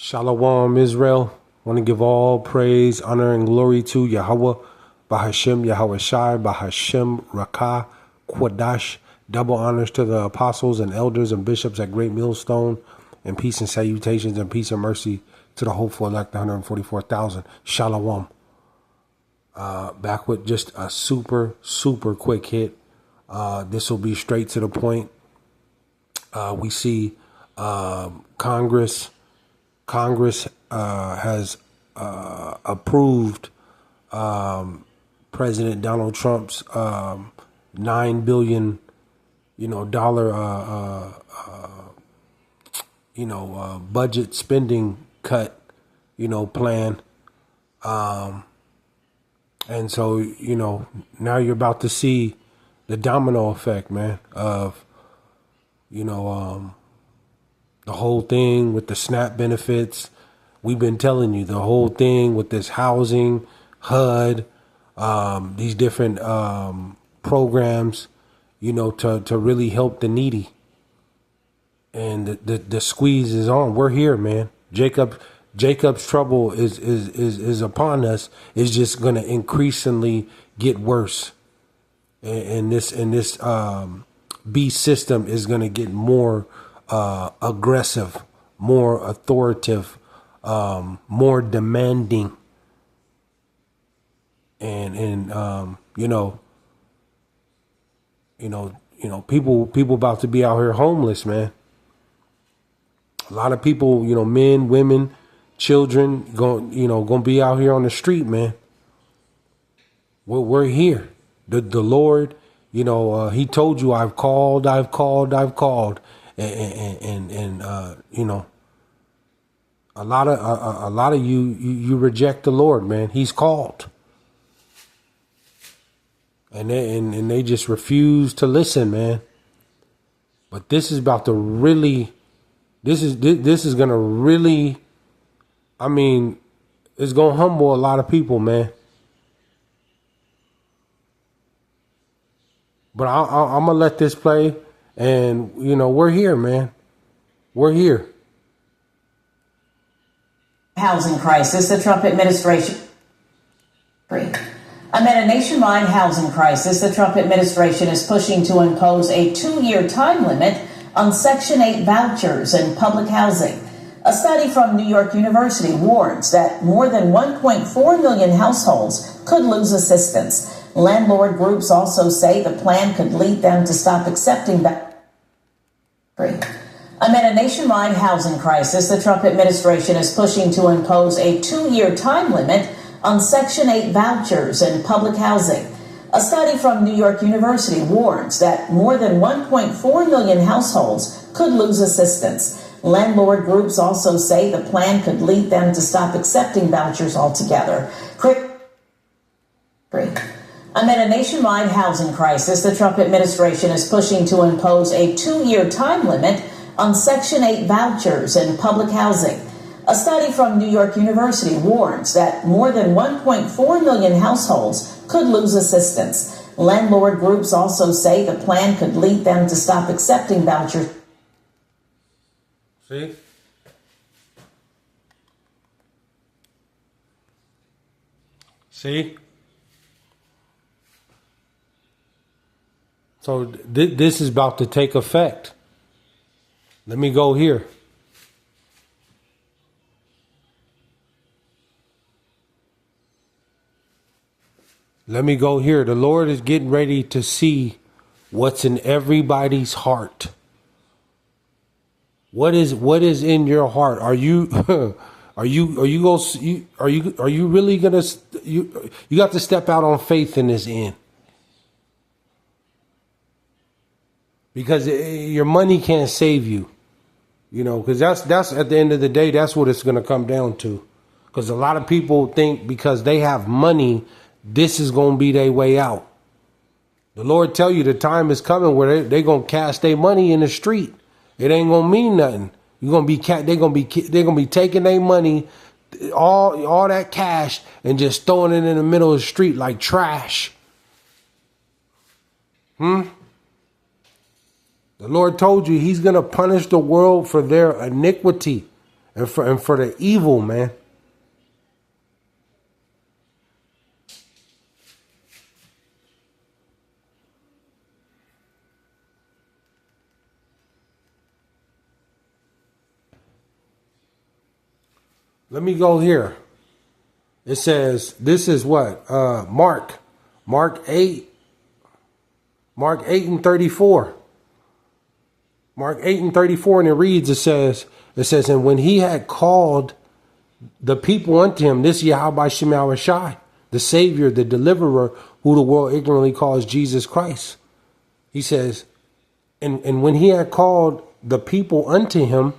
Shalom, Israel. Want to give all praise, honor, and glory to Yahawah, BAHASHAM, YAHAWASHI, BAHASHAM, Rakah, Quadash. Double honors to the apostles and elders and bishops at Great Millstone, and peace and salutations and peace and mercy to the hopeful elect, the 144,000. Shalom. Back with just a super quick hit. This will be straight to the point. We see Congress has approved President Donald Trump's $9 billion, budget spending cut, plan. And so, now you're about to see the domino effect, man, of, the whole thing with the SNAP benefits. We've been telling you the whole thing with this housing, HUD, these different programs, to really help the needy. And the squeeze is on. We're here, man. Jacob's trouble is upon us. It's just going to increasingly get worse. And this beast system is going to get more aggressive, more authoritative, more demanding, and people about to be out here homeless, man. A lot of people, men, women, children, gonna be out here on the street, man. We're here. The Lord, He told you, I've called. And a lot of you reject the Lord, man. He's called, and they just refuse to listen, man. But this is about to really, this is gonna really, it's gonna humble a lot of people, man. But I'm gonna let this play. And, we're here, man. We're here. Housing crisis, the Trump administration. Amid a nationwide housing crisis, the Trump administration is pushing to impose a 2-year time limit on Section 8 vouchers in public housing. A study from New York University warns that more than 1.4 million households could lose assistance. Landlord groups also say the plan could lead them to stop accepting Amid a nationwide housing crisis, the Trump administration is pushing to impose a 2-year time limit on Section 8 vouchers in public housing. A study from New York University warns that more than 1.4 million households could lose assistance. Landlord groups also say the plan could lead them to stop accepting vouchers altogether. Amid a nationwide housing crisis, the Trump administration is pushing to impose a 2-year time limit on Section 8 vouchers in public housing. A study from New York University warns that more than 1.4 million households could lose assistance. Landlord groups also say the plan could lead them to stop accepting vouchers. See? So this is about to take effect. Let me go here. The Lord is getting ready to see what's in everybody's heart. What is in your heart? Are you really gonna you got to step out on faith in this end? Because your money can't save you, because that's at the end of the day, that's what it's going to come down to. Because a lot of people think because they have money, this is going to be their way out. The Lord tell you the time is coming where they're going to cast their money in the street. It ain't going to mean nothing. They're going to be taking their money, all that cash, and just throwing it in the middle of the street like trash. The Lord told you He's going to punish the world for their iniquity. and for the evil, man. Let me go here. It says, this is what? Mark 8 and 34. Mark 8 and 34, and it reads, it says, and when he had called the people unto him, this YAHAWASHI, the Savior, the Deliverer, who the world ignorantly calls Jesus Christ. He says, and when he had called the people unto him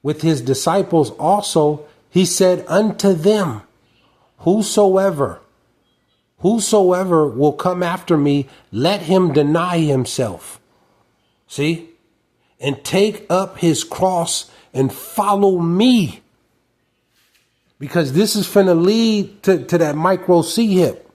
with his disciples also, he said unto them, whosoever will come after me, let him deny himself. See? And take up his cross and follow me. Because this is finna lead to that micro C-hip.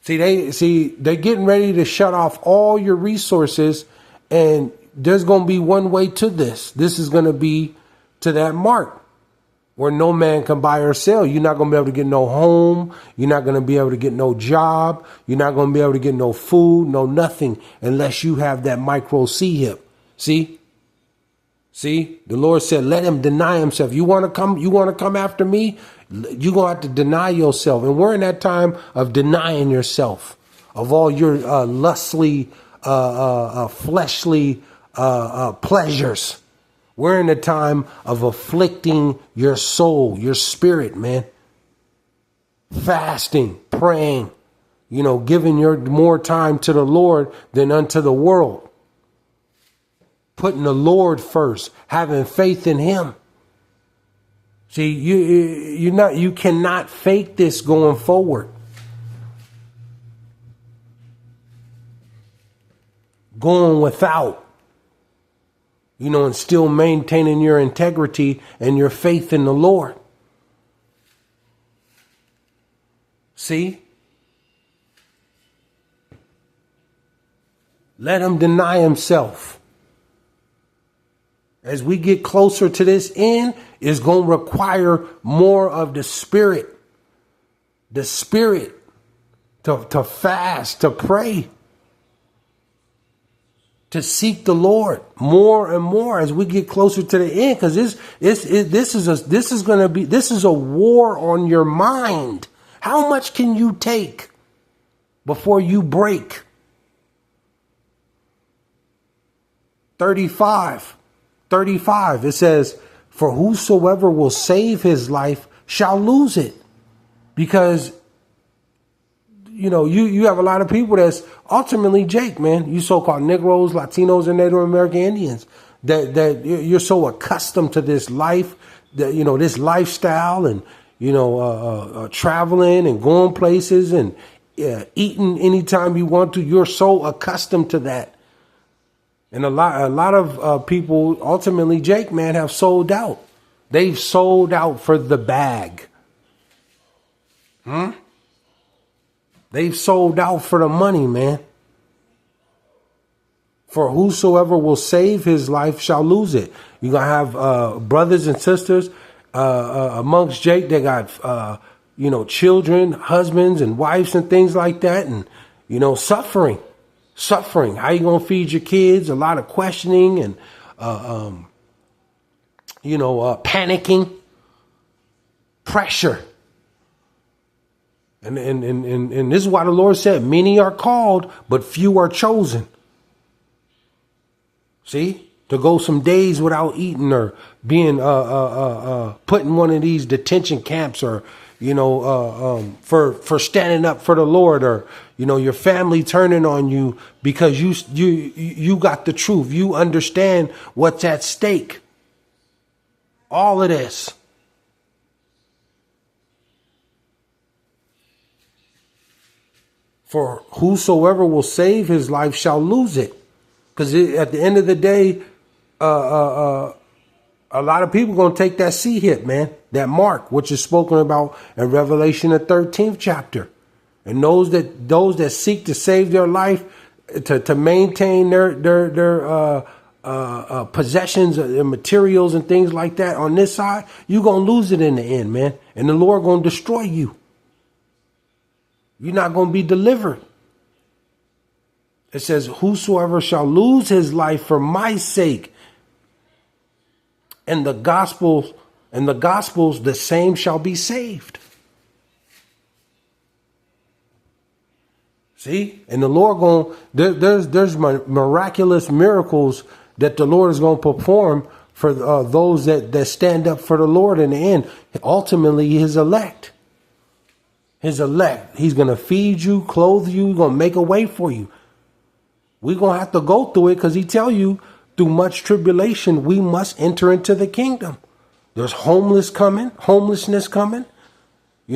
They're getting ready to shut off all your resources, and there's going to be one way to this. This is going to be to that mark where no man can buy or sell. You're not going to be able to get no home. You're not going to be able to get no job. You're not going to be able to get no food, no nothing, unless you have that micro C-hip. See, the Lord said, let him deny himself. You want to come after me? You're going to have to deny yourself. And we're in that time of denying yourself of all your lustly, fleshly pleasures. We're in a time of afflicting your soul, your spirit, man. Fasting, praying, giving your more time to the Lord than unto the world. Putting the Lord first, having faith in him. See, you cannot fake this going forward. Going without. And still maintaining your integrity and your faith in the Lord. See? Let him deny himself. As we get closer to this end, it's going to require more of the Spirit. The Spirit to fast, to pray. To seek the Lord more and more as we get closer to the end, because this is a war on your mind. How much can you take before you break? 35. It says, for whosoever will save his life shall lose it, because you have a lot of people that's ultimately, Jake, man, you so-called Negroes, Latinos, and Native American Indians, that you're so accustomed to this life, that, this lifestyle, and, traveling and going places and eating anytime you want to. You're so accustomed to that. And a lot of people ultimately, Jake, man, have sold out. They've sold out for the bag. They've sold out for the money, man. For whosoever will save his life shall lose it. You're going to have brothers and sisters amongst Jake. They got, children, husbands and wives and things like that. And, suffering. How you going to feed your kids? A lot of questioning and, panicking, pressure. And this is why the Lord said, many are called, but few are chosen. See, to go some days without eating, or being put in one of these detention camps, or for standing up for the Lord, or your family turning on you because you got the truth. You understand what's at stake. All of this. For whosoever will save his life shall lose it. Because at the end of the day, a lot of people are going to take that C hit, man. That mark, which is spoken about in Revelation, the 13th chapter. And those that seek to save their life, to maintain their possessions and materials and things like that on this side, you're going to lose it in the end, man. And the Lord going to destroy you. You're not going to be delivered. It says, whosoever shall lose his life for my sake and the gospels, the same shall be saved. See, and the Lord there's miraculous miracles that the Lord is going to perform for those that stand up for the Lord in the end. Ultimately, his elect. His elect. He's going to feed you, clothe you, he's going to make a way for you. We're going to have to go through it because he tell you through much tribulation, we must enter into the kingdom. There's homelessness coming,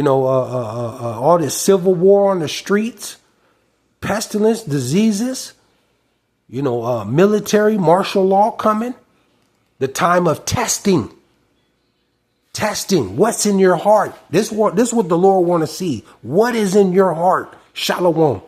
all this civil war on the streets, pestilence, diseases, military, martial law coming, the time of testing. Testing what's in your heart. This is what the Lord want to see. What is in your heart? Shalom.